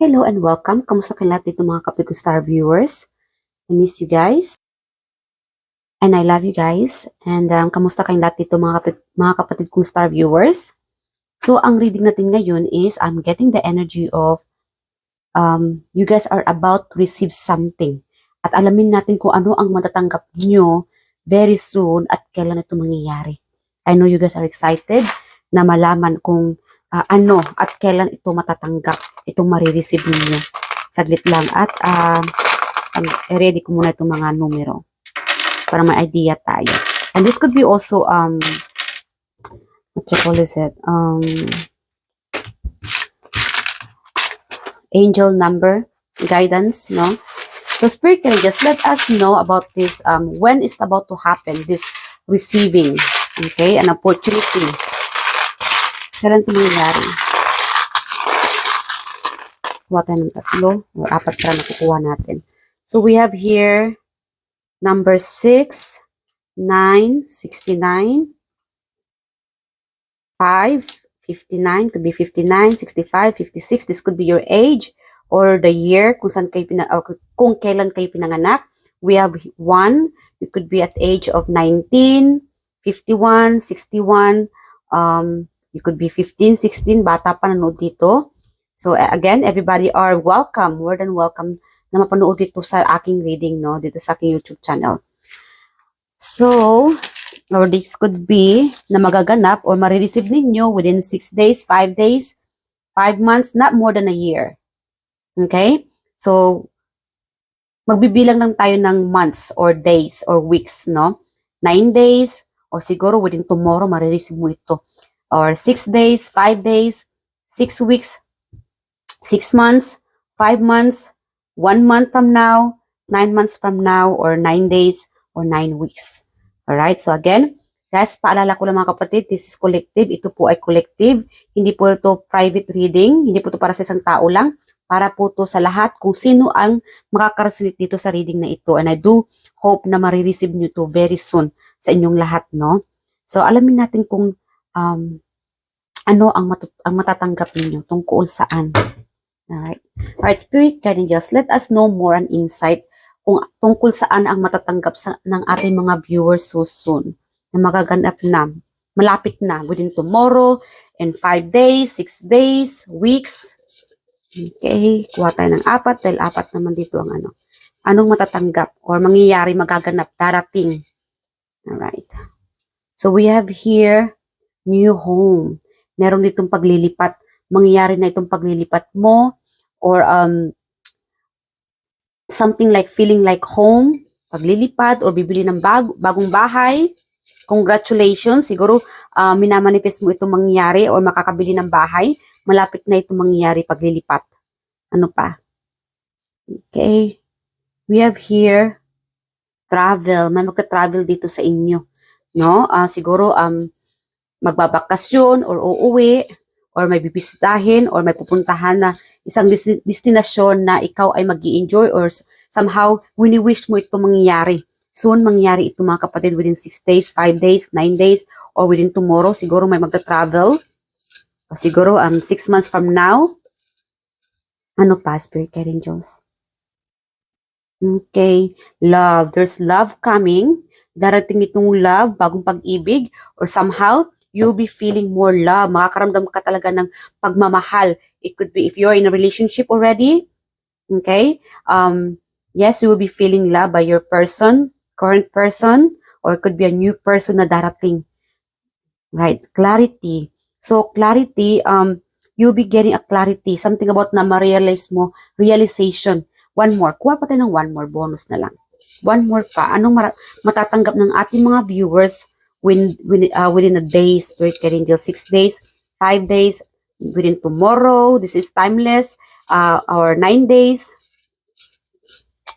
Hello and welcome. Kamusta kayo lahat dito mga kapatid ko star viewers? I miss you guys. And I love you guys. And kamusta kayo lahat dito mga kapatid kong star viewers? So, ang reading natin ngayon is I'm getting the energy of you guys are about to receive something. At alamin natin kung ano ang matatanggap nyo very soon at kailan ito mangyayari. I know you guys are excited na malaman kung ano at kailan ito matatanggap, itong marireceive ninyo. Saglit lang at ready ko muna itong mga numero para may idea tayo. And this could be also, what you call is it? Angel number guidance, no? So Spirit can just let us know about this, when it's about to happen, this receiving, okay? An opportunity. Kailan ito mangyayari? Kuha tayo ng 3 or 4 para nakukuha natin. So we have here number 6, 9, 69, 5, 59, could be 59, 65, 56. This could be your age or the year kung saan kayo kung kailan kayo pinanganak. We have 1, you could be at age of 19, 51, 61, you could be 15, 16, bata pa nanood dito. So again, everybody are welcome, more than welcome na mapanood dito sa aking reading, no? Dito sa aking YouTube channel. So, or this could be na magaganap or marireceive ninyo within 6 days, 5 days, 5 months, not more than a year. Okay? So, magbibilang lang tayo ng months or days or weeks, no? 9 days, or siguro within tomorrow, marireceive mo ito. Or 6 days, 5 days, 6 weeks, 6 months, 5 months, 1 month from now, 9 months from now, or 9 days, or 9 weeks. Alright, so again, guys, paalala ko lang mga kapatid, this is collective. Ito po ay collective. Hindi po ito private reading. Hindi po ito para sa isang tao lang. Para po ito sa lahat kung sino ang makakaresulate dito sa reading na ito. And I do hope na marireceive nyo ito very soon sa inyong lahat, no? So, alamin natin kung ano ang matatanggap ninyo tungkol saan. Alright. Alright, Spirit Guide Angels, let us know more an insight kung tungkol saan ang matatanggap ng ating mga viewers so soon na magaganap na, malapit na, within tomorrow, in 5 days, 6 days, weeks. Okay, kuha tayo ng 4 dahil 4 naman dito ang ano. Anong matatanggap or mangyayari, magaganap, darating. Alright. So we have here, new home. Meron ditong paglilipat. Mangyayari na itong paglilipat mo or something like feeling like home, paglilipat or bibili ng bagong bahay. Congratulations. Siguro minamanifest mo itong mangyayari or makakabili ng bahay. Malapit na itong mangyayari paglilipat. Ano pa? Okay. We have here travel. May magka-travel dito sa inyo. No? Siguro magbabakasyon or uuwi or may bibisitahin or may pupuntahan na isang destinasyon na ikaw ay mag-i-enjoy or somehow wini-wish mo ito mangyayari. Soon mangyayari ito mga kapatid within 6 days, 5 days, 9 days or within tomorrow. Siguro may magta-travel. O siguro 6 months from now. Ano pa, Spirit Guide Angels? Okay. Love. There's love coming. Darating itong love, bagong pag-ibig or somehow you'll be feeling more love. Makakaramdam ka talaga ng pagmamahal. It could be if you're in a relationship already. Okay? Yes, you will be feeling love by your person, current person, or it could be a new person na darating. Right? Clarity. So, clarity, you'll be getting a clarity. Something about na ma-realize mo, realization. One more. Kuha pa tayo ng 1 more. Bonus na lang. 1 more pa. Anong matatanggap ng ating mga viewers within a day, Spirit Guide Angel, 6 days, 5 days, within tomorrow, this is timeless, or 9 days.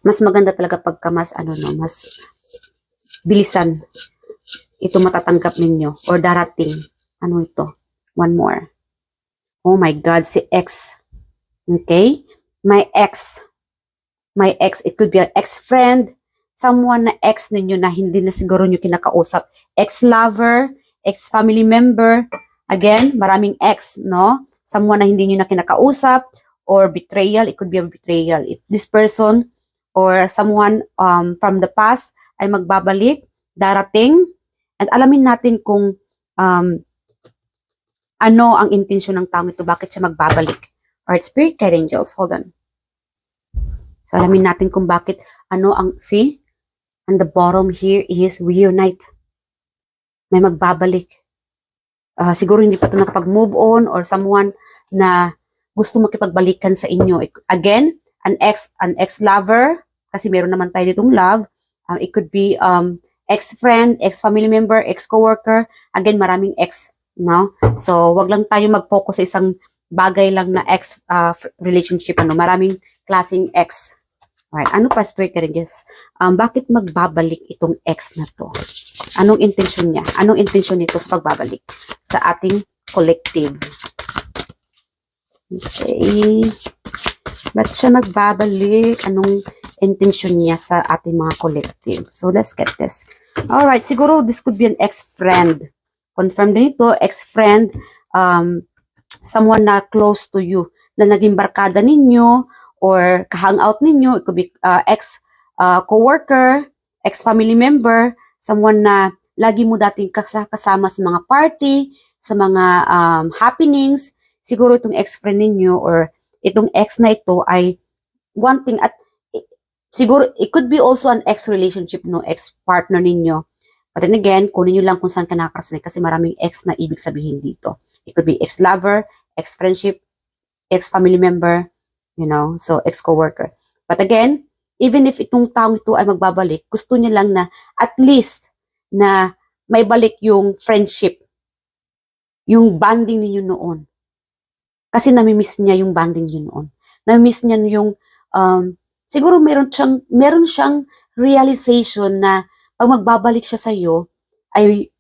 Mas maganda talaga pagka mas, mas bilisan ito matatanggap ninyo, or darating. Ano ito? 1 more. Oh my God, si X. Okay? My ex. My ex, it could be an ex-friend, someone na ex ninyo na hindi na siguro nyo kinakausap. Ex-lover, ex-family member. Again, maraming ex, no? Someone na hindi nyo na kinakausap or betrayal. It could be a betrayal. If this person or someone from the past ay magbabalik, darating, at alamin natin kung ano ang intensyon ng taong ito, bakit siya magbabalik. Alright, Spirit Guide Angels, hold on. So, alamin natin kung bakit, ano ang, see? And the bottom here is reunite. May magbabalik. Siguro hindi pa ito nakapag-move on or someone na gusto makipagbalikan sa inyo. Again, an ex-lover, kasi meron naman tayo ditong love. It could be ex-friend, ex-family member, ex-coworker. Again, maraming ex, no? So, wag lang tayo mag-focus sa isang bagay lang na ex relationship. Maraming klaseng ex. Alright, ano pa, Spirit Guides? Bakit magbabalik itong ex na to? Anong intensyon niya? Anong intensyon nito sa pagbabalik sa ating collective? Okay. Ba't siya magbabalik? Anong intensyon niya sa ating mga collective? So, let's get this. Alright, siguro this could be an ex-friend. Confirm din ito, ex-friend, someone na close to you, na naging barkada ninyo, or ka-hangout ninyo. It could be ex-coworker, ex-family member, someone na lagi mo dating kasama sa mga party, sa mga happenings. Siguro itong ex-friend ninyo or itong ex na ito ay wanting at siguro it could be also an ex-relationship, no, ex-partner ninyo. But then again, kunin nyo lang kung saan ka nakakarasanay kasi maraming ex na ibig sabihin dito. It could be ex-lover, ex-friendship, ex-family member, you know, so ex-coworker. But again, even if itong taong ito ay magbabalik, gusto niya lang na at least na may balik yung friendship, yung bonding ninyo noon. Kasi namimiss niya yung bonding niyo noon. Namimiss niya yung, siguro meron siyang realization na pag magbabalik siya sa iyo, ay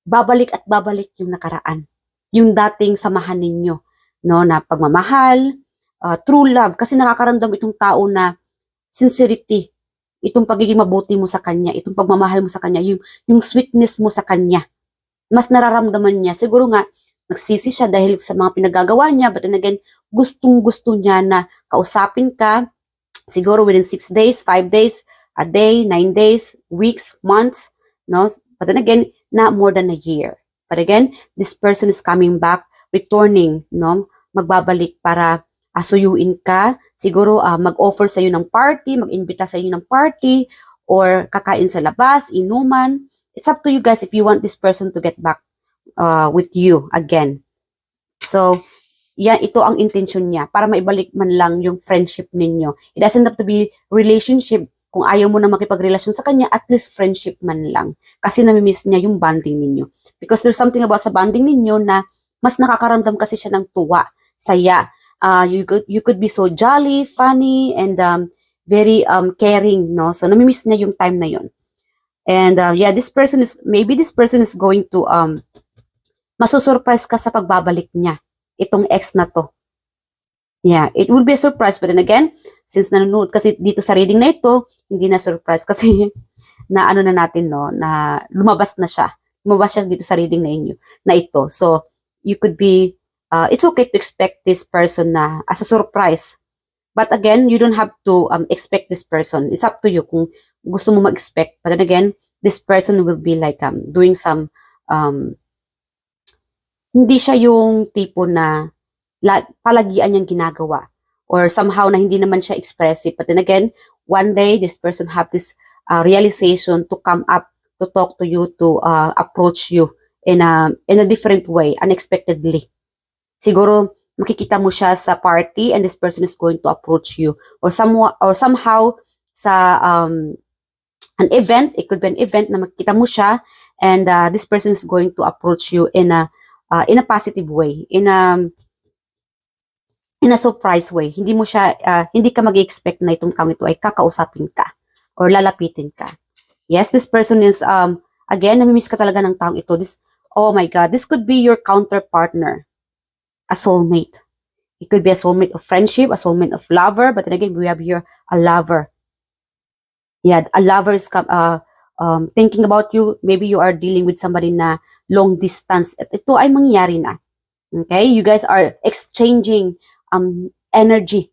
babalik at babalik yung nakaraan. Yung dating samahan ninyo, no, na pagmamahal, true love. Kasi nakakaramdam itong tao na sincerity, itong pagiging mabuti mo sa kanya, itong pagmamahal mo sa kanya, yung sweetness mo sa kanya. Mas nararamdaman niya. Siguro nga, nagsisi siya dahil sa mga pinagagawa niya, but then again, gustong-gusto niya na kausapin ka, siguro within 6 days, 5 days, a day, 9 days, weeks, months, no? But then again, not more than a year. But again, this person is coming back, returning, no? Magbabalik para asuyuin ka, siguro mag-offer sa iyo ng party, mag-imbita sa iyo ng party, or kakain sa labas, inuman. It's up to you guys if you want this person to get back with you again. So, yan, ito ang intention niya, para maibalik man lang yung friendship ninyo. It doesn't have to be relationship. Kung ayaw mo na makipagrelasyon sa kanya, at least friendship man lang. Kasi namimiss niya yung bonding ninyo. Because there's something about sa bonding ninyo na mas nakakaramdam kasi siya ng tuwa, saya. You could be so jolly, funny, and very caring, no? So, namimiss niya yung time na yon. And yeah, maybe this person is going to, masusurprise ka sa pagbabalik niya. Itong ex na to. Yeah, it will be a surprise. But then again, since nanonood kasi dito sa reading na ito, hindi na surprise kasi na ano na natin, no, na lumabas na siya. Lumabas siya dito sa reading na inyo, na ito. So, you could be, it's okay to expect this person na as a surprise. But again, you don't have to expect this person. It's up to you kung gusto mo mag-expect. But then again, this person will be like doing some, hindi siya yung tipo na palagian niyang ginagawa or somehow na hindi naman siya expressive. But then again, one day, this person have this realization to come up, to talk to you, to approach you in a different way, unexpectedly. Siguro, makikita mo siya sa party and this person is going to approach you. Or somehow, sa an event, it could be an event na makikita mo siya and this person is going to approach you in a positive way, in a surprise way. Hindi mo siya, hindi ka mag-expect na itong taong ito ay kakausapin ka or lalapitin ka. Yes, this person is, again, namimiss ka talaga ng taong ito. Oh my God, this could be your counter partner, a soulmate. It could be a soulmate of friendship, a soulmate of lover, but then again, we have here a lover. Yeah, a lover is thinking about you. Maybe you are dealing with somebody na long distance. Ito ay mangyayari na. Okay? You guys are exchanging energy.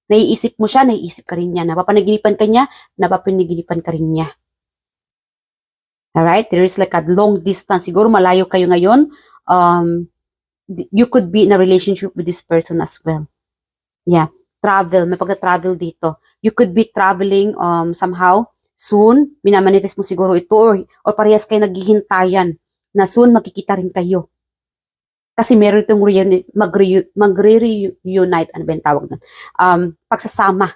Naiisip mo siya, naiisip ka rin niya. Napapanaginipan ka niya, napapanaginipan ka rin niya. Alright? There is like a long distance. Siguro malayo kayo ngayon. You could be in a relationship with this person as well. Yeah. Travel. May pagka-travel dito. You could be traveling somehow soon. Minamanifest mo siguro ito or parehas kayo naghihintayan na soon magkikita rin kayo. Kasi meron itong magre-reunite, ano ba yung tawag doon? Pagsasama.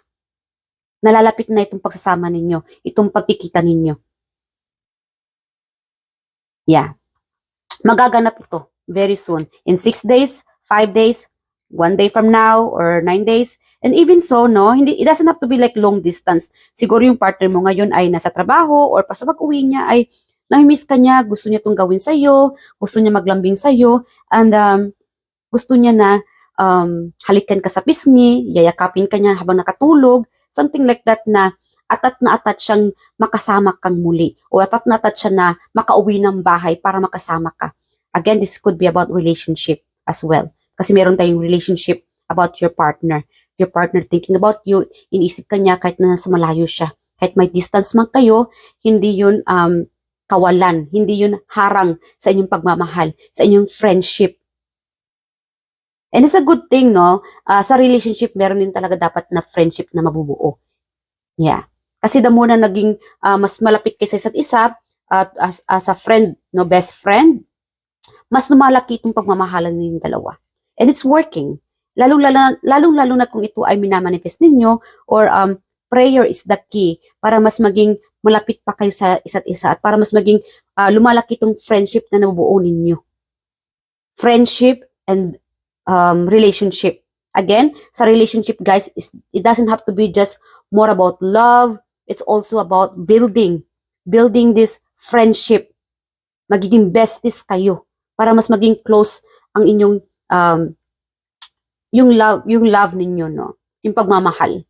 Nalalapit na itong pagsasama ninyo, itong pagkikita ninyo. Yeah. Magaganap ito very soon. In 6 days, 5 days, 1 day from now, or 9 days. And even so, no, it doesn't have to be like long distance. Siguro yung partner mo ngayon ay nasa trabaho or pa sa pag-uwi niya ay nami-miss ka niya, gusto niya itong gawin sa'yo, gusto niya maglambing sa'yo, and gusto niya na halikan ka sa pisngi, yayakapin ka niya habang nakatulog, something like that na atat siyang makasama kang muli, o atat siya na makauwi ng bahay para makasama ka. Again, this could be about relationship as well. Kasi meron tayong relationship about your partner. Your partner thinking about you, iniisip ka niya kahit na nasa malayo siya. Kahit may distance man kayo, hindi yun kawalan, hindi yun harang sa inyong pagmamahal, sa inyong friendship. And it's a good thing, no? Sa relationship, meron din talaga dapat na friendship na mabubuo. Yeah. Kasi the more na naging mas malapit kayo sa isa't isa, as a friend, no, best friend, mas lumalaki itong pagmamahalan ninyong dalawa. And it's working. Lalong-lalo na kung ito ay minamanifest ninyo or prayer is the key para mas maging malapit pa kayo sa isa't isa at para mas maging lumalaki itong friendship na nabubuo ninyo. Friendship and relationship. Again, sa relationship, guys, it doesn't have to be just more about love. It's also about building this friendship. Magiging besties kayo para mas maging close ang inyong yung love ninyo, no? Yung pagmamahal.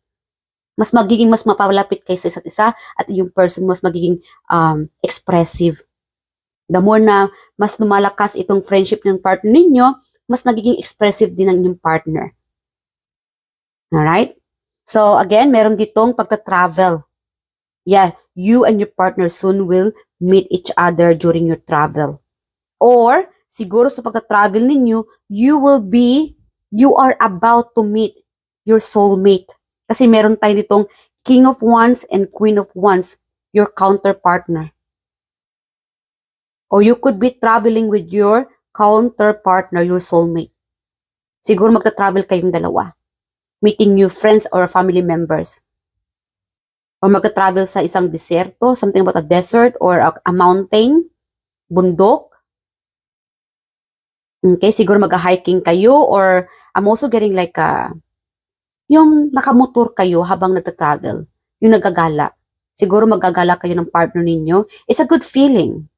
Mas mapalapit kayo sa isa't isa at yung person mas magiging expressive. The more na mas lumalakas itong friendship ng partner ninyo, mas nagiging expressive din ang inyong partner. Alright? So, again, meron ditong pagta-travel. Yeah, you and your partner soon will meet each other during your travel. Or, siguro sa pagta-travel ninyo, you are about to meet your soulmate. Kasi meron tayo ditong King of Wands and Queen of Wands, your counterpartner. Or you could be traveling with your counterpartner, your soulmate. Siguro magta-travel kayong dalawa. Meeting new friends or family members. Or magta-travel sa isang deserto, something about a desert or a mountain, bundok. Okay, siguro mag-hiking kayo or I'm also getting like yung nakamotor kayo habang nagta-travel, yung nagagala. Siguro magagala kayo ng partner ninyo. It's a good feeling.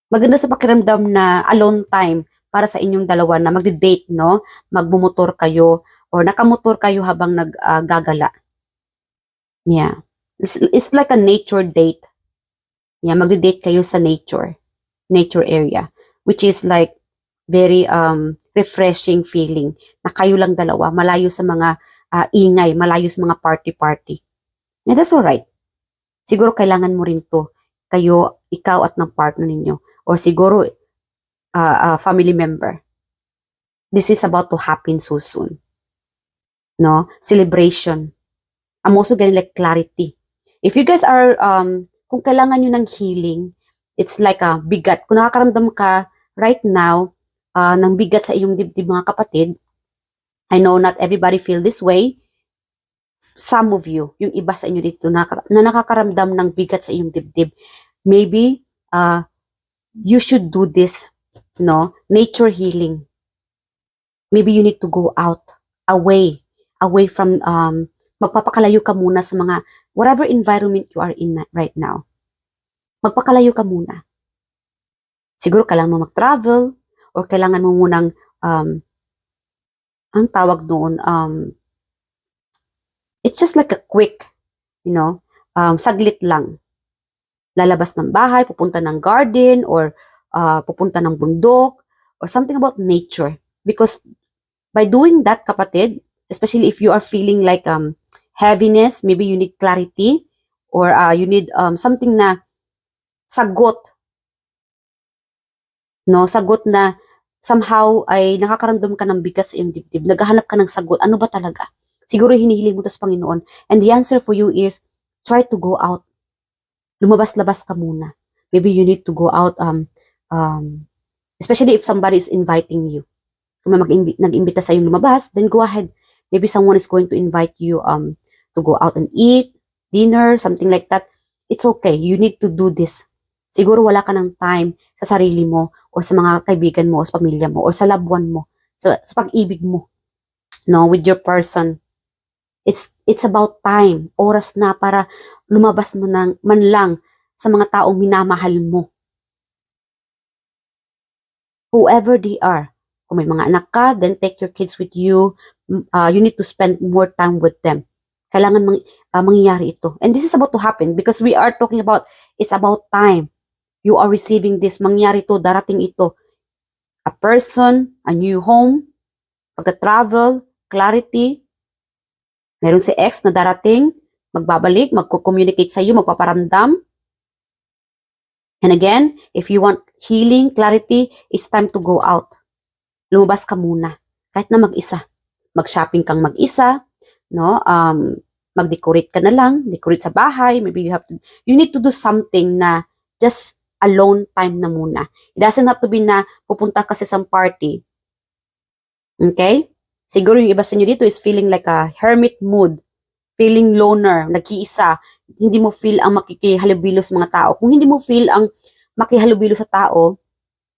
Maganda sa pakiramdam na alone time para sa inyong dalawa na magde-date, no? Magmumotor kayo or nakamotor kayo habang naggagala. Yeah. It's like a nature date. Yeah, magde-date kayo sa nature area, which is like very refreshing feeling na kayo lang dalawa, malayo sa mga ingay, malayo sa mga party-party. Yeah, that's alright. Siguro kailangan mo rin to, kayo, ikaw at ng partner ninyo, or siguro family member. This is about to happen so soon. No? Celebration. I'm also getting like clarity. If you guys are, kung kailangan nyo ng healing, it's like a bigat. Kung nakakaramdam ka right now, ng bigat sa iyong dibdib mga kapatid, I know not everybody feel this way. Some of you, yung iba sa inyo dito na nakakaramdam ng bigat sa iyong dibdib, maybe you should do this, no, nature healing. Maybe you need to go out, away from, magpapakalayo ka muna sa mga, whatever environment you are in right now. Magpakalayo ka muna. Siguro kailangan mo mag-travel, or kailangan mo munang, ang tawag doon, it's just like a quick, saglit lang. Lalabas ng bahay, pupunta ng garden, or pupunta ng bundok, or something about nature. Because by doing that, kapatid, especially if you are feeling like heaviness, maybe you need clarity, or you need something na sagot, no? Sagot na somehow ay nakakaramdam ka ng bigat sa iyong dibdib. Naghahanap ka ng sagot. Ano ba talaga? Siguro hinihiling mo to sa Panginoon. And the answer for you is, try to go out. Lumabas-labas ka muna. Maybe you need to go out, especially if somebody is inviting you. Kung may nag-imbita sa yung lumabas, then go ahead. Maybe someone is going to invite you to go out and eat, dinner, something like that. It's okay. You need to do this. Siguro wala ka ng time sa sarili mo o sa mga kaibigan mo o sa pamilya mo o sa loved one mo, sa pag-ibig mo, no, with your person. It's about time. Oras na para lumabas mo man lang sa mga taong minamahal mo. Whoever they are. Kung may mga anak ka, then take your kids with you. You need to spend more time with them. Kailangan mangyayari ito. And this is about to happen because we are talking about, it's about time. You are receiving this. Mangyayari ito, darating ito. A person, a new home, pagka-travel, clarity. Meron si ex na darating, magbabalik, magko-communicate sa iyo, magpaparamdam. And again, if you want healing, clarity, it's time to go out. Lumabas ka muna. Kahit na mag-isa. Mag-shopping kang mag-isa, no? Mag-decorate ka na lang, decorate sa bahay, maybe you need to do something na just alone time na muna. It doesn't have to be na pupunta ka sa isang party. Okay? Siguro yung iba sa inyo dito is feeling like a hermit mood, feeling loner, nag-iisa, hindi mo feel ang makikihalubilo sa mga tao. Kung hindi mo feel ang makihalubilo sa tao,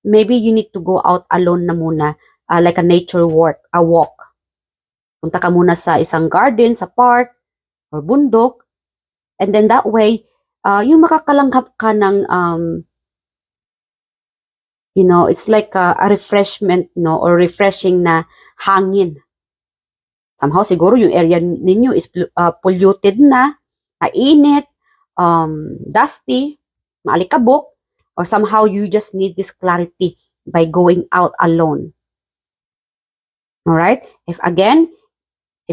maybe you need to go out alone na muna, like a nature walk. Punta ka muna sa isang garden, sa park, or bundok, and then that way, yung makakalanghap ka ng, it's like a refreshment, no, or refreshing na hangin. Somehow, siguro yung area ninyo is polluted na, mainit, dusty, maalikabok, or somehow you just need this clarity by going out alone. Alright? If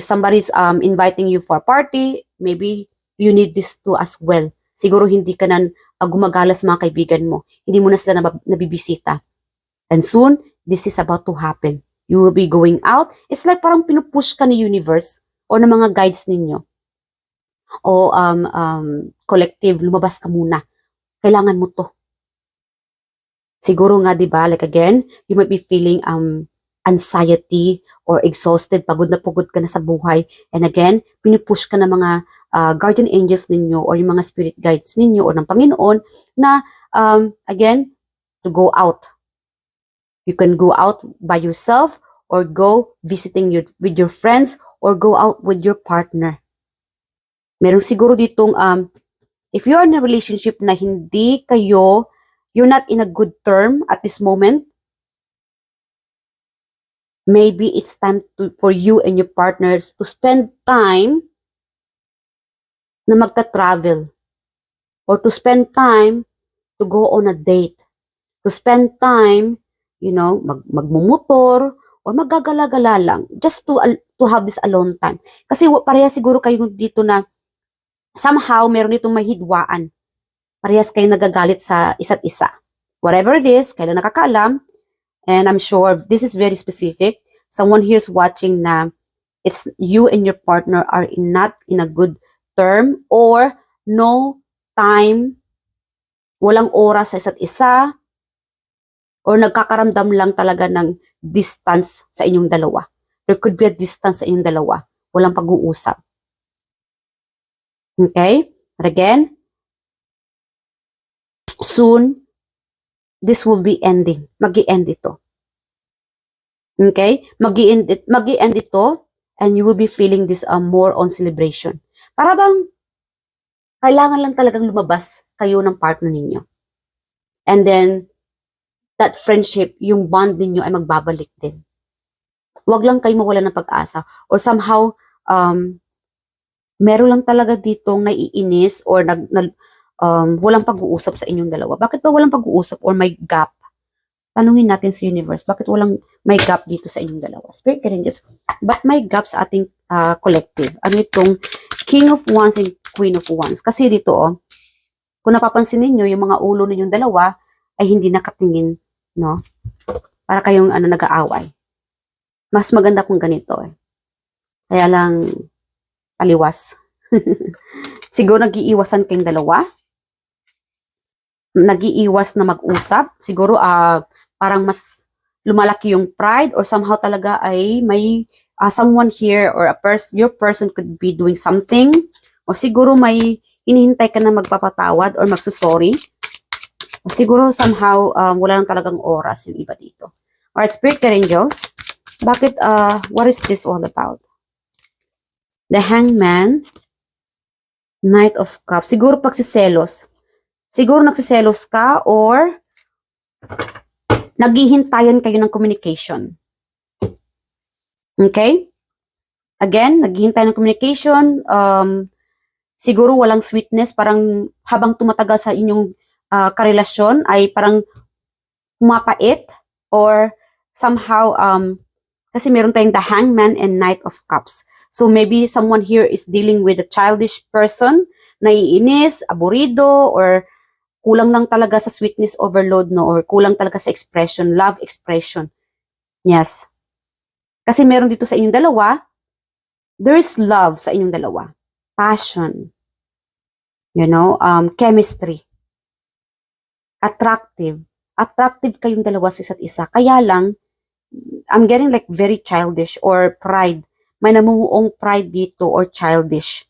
somebody's inviting you for a party, maybe you need this too as well. Siguro hindi ka na gumagala sa mga kaibigan mo. Hindi mo na sila nabibisita. And soon, this is about to happen. You will be going out. It's like parang pinupush ka ni universe o ng mga guides ninyo. O collective, lumabas ka muna. Kailangan mo to. Siguro nga, di ba, like again, you might be feeling anxiety or exhausted, pagod ka na sa buhay. And again, pinupush ka ng mga guardian angels ninyo or yung mga spirit guides ninyo or ng Panginoon na, again, to go out. You can go out by yourself or go visiting with your friends or go out with your partner. Meron siguro ditong, if you are in a relationship na hindi kayo, you're not in a good term at this moment, maybe it's time for you and your partners to spend time na magta-travel or to spend time to go on a date, to spend time, magmumotor or maggagala-gala lang just to have this alone time. Kasi pareha siguro kayo dito na somehow meron itong mahidwaan. Parehas kayo nagagalit sa isa't isa. Whatever it is, kailan nakakaalam, and I'm sure this is very specific. Someone here is watching na it's you and your partner are not in a good term or no time, walang oras sa isa't isa, or nagkakaramdam lang talaga ng distance sa inyong dalawa. There could be a distance sa inyong dalawa. Walang pag-uusap. Okay? But again, soon, this will be ending. Mag-i-end ito. Okay? Mag-i-end ito and you will be feeling this more on celebration. Para bang kailangan lang talagang lumabas kayo ng partner ninyo. And then, that friendship, yung bond ninyo ay magbabalik din. Huwag lang kayo mawala ng pag-asa. Or somehow, meron lang talaga ditong naiinis or walang pag-uusap sa inyong dalawa. Bakit ba walang pag-uusap or may gap? Tanungin natin sa universe, bakit may gap dito sa inyong dalawa? Spirit guardian, just, but may gap sa ating collective. Ano itong King of Wands and Queen of Wands? Kasi dito, kung napapansin ninyo, yung mga ulo ninyong dalawa ay hindi nakatingin, no? Para kayong nag-aaway. Mas maganda kung ganito eh. Kaya lang, taliwas. Siguro nag-iiwasan kayong dalawa. Nag-iiwas na mag-usap. Siguro parang mas lumalaki yung pride or somehow talaga ay may someone here or your person could be doing something. O siguro may hinihintay ka na magpapatawad or magsusorry. O siguro somehow wala lang talagang oras yung iba dito. Alright, Spirit Angels. Bakit, what is this all about? The Hangman, Knight of Cups. Siguro pagsiselos. Siguro nagsiselos ka or naghihintayan kayo ng communication. Okay? Again, naghihintay ng communication. Siguro walang sweetness. Parang habang tumatagal sa inyong karelasyon ay parang pumapait or somehow, kasi meron tayong the Hangman and Knight of Cups. So maybe someone here is dealing with a childish person, naiinis, aburido, or kulang lang talaga sa sweetness overload, no? Or kulang talaga sa expression, love expression. Yes. Kasi meron dito sa inyong dalawa, there is love sa inyong dalawa. Passion. You know, chemistry. Attractive. Attractive kayong dalawa sa isa't isa. Kaya lang, I'm getting like very childish or pride. May namumuong pride dito or childish.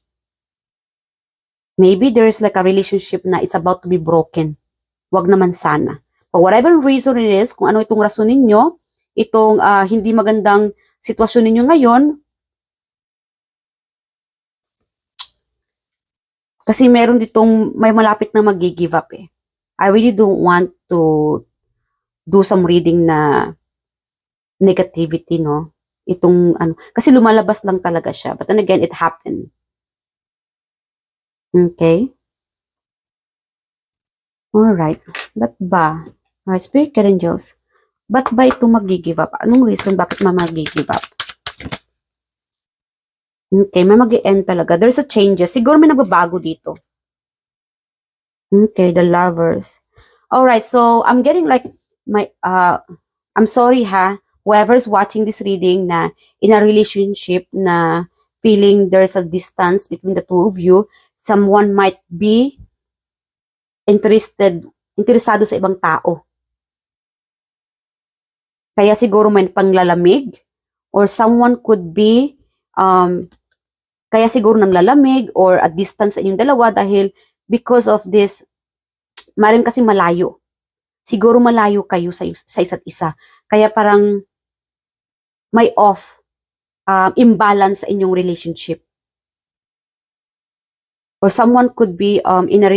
Maybe there is like a relationship na it's about to be broken. Wag naman sana. For whatever reason it is, kung ano itong rason ninyo, itong hindi magandang sitwasyon ninyo ngayon, kasi meron ditong may malapit na mag-give up eh. I really don't want to do some reading na negativity, no? Itong kasi lumalabas lang talaga siya. But then again, it happened. Okay? Alright. Ba't ba? Spirit Angels. Ba't ba ito mag-give up? Anong reason bakit mag-give up? Okay, may mag-end talaga. There's a changes. Siguro may nagbabago dito. Okay, the Lovers. Alright, so I'm getting like I'm sorry ha, whoever's watching this reading na in a relationship na feeling there's a distance between the two of you, someone might be interesado sa ibang tao. Kaya siguro may panglalamig or someone could be kaya siguro nang lalamig or a distance sa inyong dalawa dahil because of this, maaaring kasi malayo. Siguro malayo kayo sa isa't isa. Kaya parang may imbalance sa inyong relationship. Or someone could be in a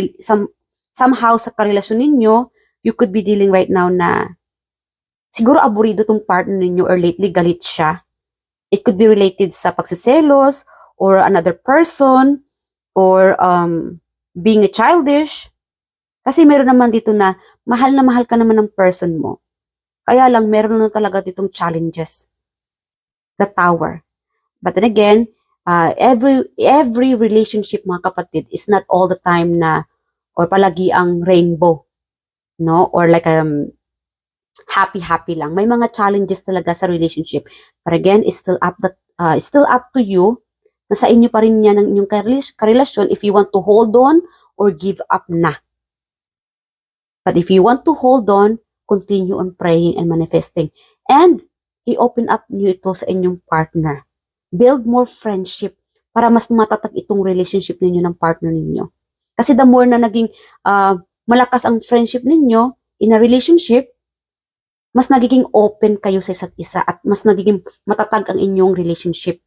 somehow sa karelasyon ninyo, you could be dealing right now na siguro aburido tong partner ninyo or lately galit siya. It could be related sa pagsiselos or another person or being a childish. Kasi meron naman dito na mahal ka naman ng person mo. Kaya lang meron na talaga ditong challenges. The Tower. But then again, every relationship mga kapatid is not all the time na or palagi ang rainbow. No? Or like happy lang. May mga challenges talaga sa relationship. But again, it's still up to you. Nasa inyo pa rin yan ang inyong karelasyon if you want to hold on or give up na. But if you want to hold on, continue on praying and manifesting. And i-open up niyo ito sa inyong partner. Build more friendship para mas matatag itong relationship ninyo ng partner ninyo. Kasi the more na naging malakas ang friendship ninyo in a relationship, mas nagiging open kayo sa isa't isa at mas nagiging matatag ang inyong relationship.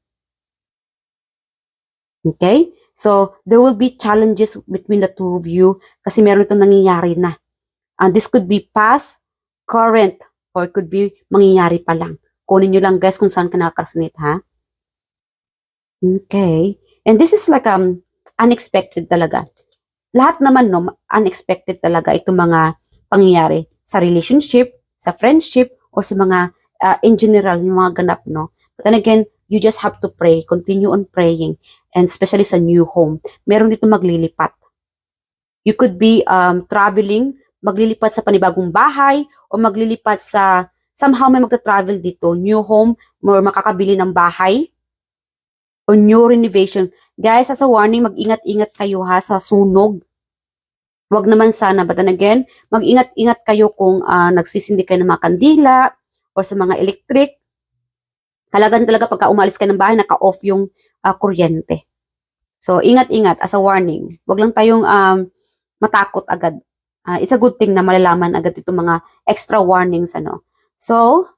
Okay? So, there will be challenges between the two of you kasi meron itong nangyayari na. And this could be past, current, or it could be mangyayari pa lang. Kunin nyo lang guys kung saan ka nakakasunit, ha? Okay. And this is like unexpected talaga. Lahat naman no, unexpected talaga itong mga pangyayari sa relationship, sa friendship, or sa mga in general, yung mga ganap, no? But then again, you just have to pray, continue on praying, and especially sa new home. Meron dito maglilipat. You could be traveling, maglilipat sa panibagong bahay, o maglilipat sa, somehow may magta-travel dito, new home, or makakabili ng bahay, o new renovation. Guys, as a warning, mag-ingat-ingat kayo ha sa sunog. Wag naman sana, but then again, mag-ingat-ingat kayo kung nagsisindi kayo ng mga kandila, or sa mga electric. Halagan talaga pagka umalis ka ng bahay, naka-off yung kuryente. So, ingat-ingat as a warning. Wag lang tayong matakot agad. It's a good thing na malalaman agad itong mga extra warnings, ano. So,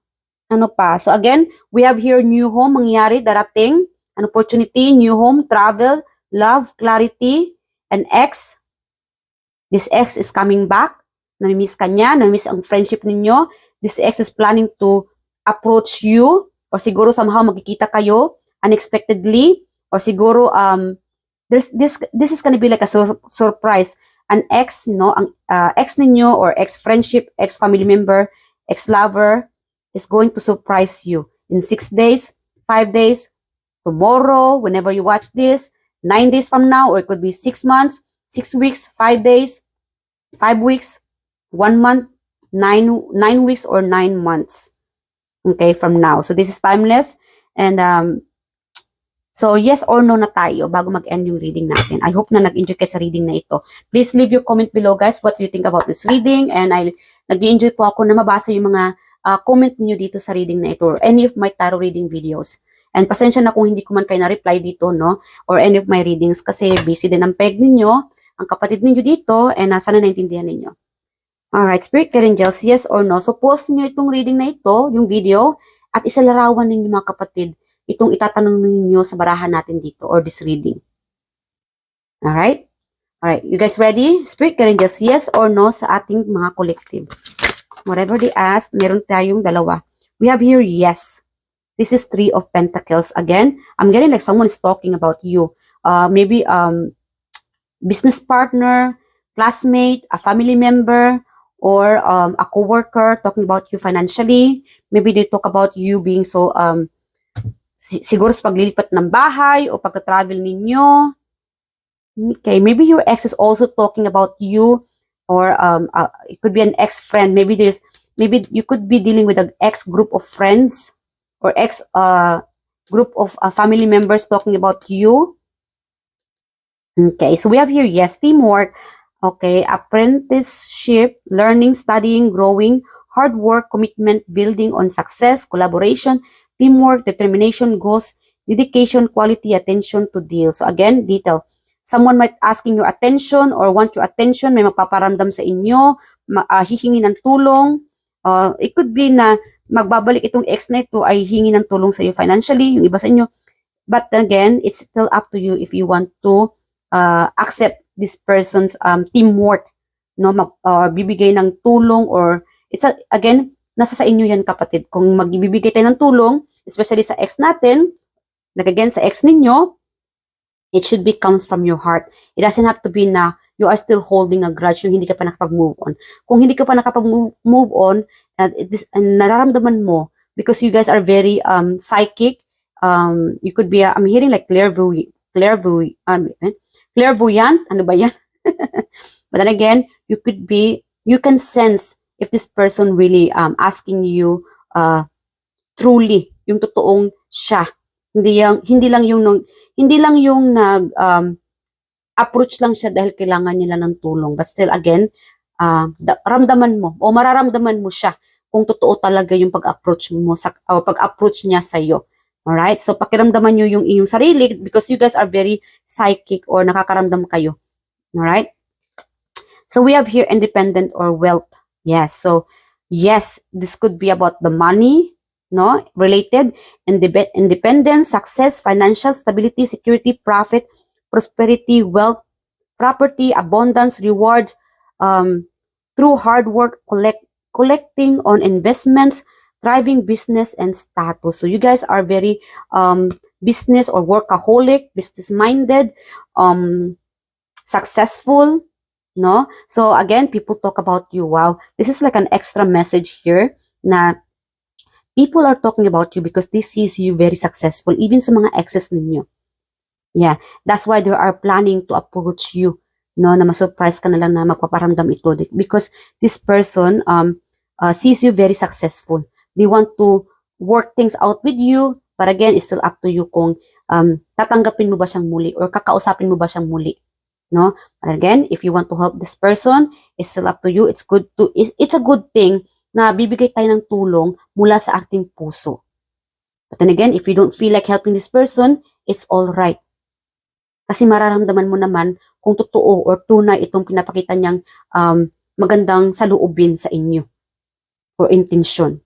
ano pa? So, again, we have here new home, mangyari, darating, an opportunity, new home, travel, love, clarity, and ex. This ex is coming back. Namimiss ka niya, namimiss ang friendship ninyo. This ex is planning to approach you, or siguro somehow magkikita kayo unexpectedly, or siguro this is gonna be like a surprise. An ex, ang ex ninyo, or ex-friendship, ex-family member, ex-lover is going to surprise you in 6 days, 5 days, tomorrow, whenever you watch this, 9 days from now, or it could be 6 months, 6 weeks, 5 days, 5 weeks, 1 month, 9 weeks, or 9 months. Okay, from now. So this is timeless. And so, yes or no na tayo bago mag-end yung reading natin. I hope na nag-enjoy kayo sa reading na ito. Please leave your comment below, guys, what you think about this reading. And nag-enjoy po ako na mabasa yung mga comment niyo dito sa reading na ito, or any of my tarot reading videos. And pasensya na kung hindi ko man kayo na-reply dito, no? Or any of my readings, kasi busy din ang peg ninyo, ang kapatid ninyo dito, and sana naintindihan ninyo. Alright, Spirit Guide Angels, yes or no? So, post nyo itong reading na ito, yung video, at isalarawan ninyo mga kapatid itong itatanong ninyo sa barahan natin dito, or this reading. Alright? Alright, you guys ready? Spirit Guide Angels, yes or no sa ating mga collective. Whatever they ask, meron tayong dalawa. We have here yes. This is 3 of Pentacles. Again, I'm getting like someone is talking about you. Maybe business partner, classmate, a family member, or a coworker talking about you financially. Maybe they talk about you being so siguro sa paglilipat ng bahay o pagka-travel ninyo. Okay, maybe your ex is also talking about you, or it could be an ex-friend. Maybe you could be dealing with an ex group of friends, or ex group of family members talking about you. Okay, so we have here, yes, teamwork. Okay, apprenticeship, learning, studying, growing, hard work, commitment, building on success, collaboration, teamwork, determination, goals, dedication, quality, attention to deal. So again, detail. Someone might asking your attention or want your attention, may magpaparamdam sa inyo, hihingi ng tulong. It could be na magbabalik itong ex na ito ay hingi ng tulong sa iyo financially, yung iba sa inyo. But again, it's still up to you if you want to accept this person's teamwork, no, bibigay ng tulong, or it's again, nasa sa inyo yan kapatid. Kung magbibigay tayo ng tulong, especially sa ex natin, again sa ex ninyo, it should be comes from your heart. It doesn't have to be na you are still holding a grudge yung hindi ka pa nakapag-move on. Kung hindi ka pa nakapag-move on, nararamdaman mo, because you guys are very psychic, you could be, I'm hearing like clairvoyant, ano ba yan? But then again, you can sense if this person really asking you truly, yung totoong siya. Hindi lang yung nag approach lang siya dahil kailangan nila ng tulong. But still again, ramdaman mo o mararamdaman mo siya kung totoo talaga yung pag-approach mo o pag-approach niya sa iyo. Alright? So pakiramdaman niyo yung inyong sarili, because you guys are very psychic or nakakaramdam kayo. Alright? So we have here independent or wealth. Yes. So yes, this could be about the money, no, related, independence, success, financial stability, security, profit, prosperity, wealth, property, abundance, rewards, through hard work, collecting on investments, thriving business, and status. So you guys are very business or workaholic, business-minded, successful, no? So again, people talk about you. Wow, this is like an extra message here na People are talking about you because they sees you very successful, even sa mga exes ninyo. Yeah, that's why they are planning to approach you, no, na ma-surprise ka na lang na magpaparamdam ito because this person sees you very successful. They want to work things out with you, but again, it's still up to you kung tatanggapin mo ba siyang muli or kakausapin mo ba siyang muli, no? But again, if you want to help this person, it's still up to you. It's a good thing na bibigay tayo ng tulong mula sa ating puso. But then again, if you don't feel like helping this person, it's all right. Kasi mararamdaman mo naman kung totoo or tunay itong pinapakita niyang magandang saloobin sa inyo or intensyon.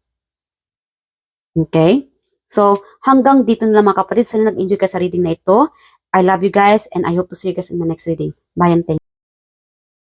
Okay? So, hanggang dito na lang mga kapatid. Sana nag-enjoy ka sa reading na ito. I love you guys and I hope to see you guys in the next reading. Bye and thank you.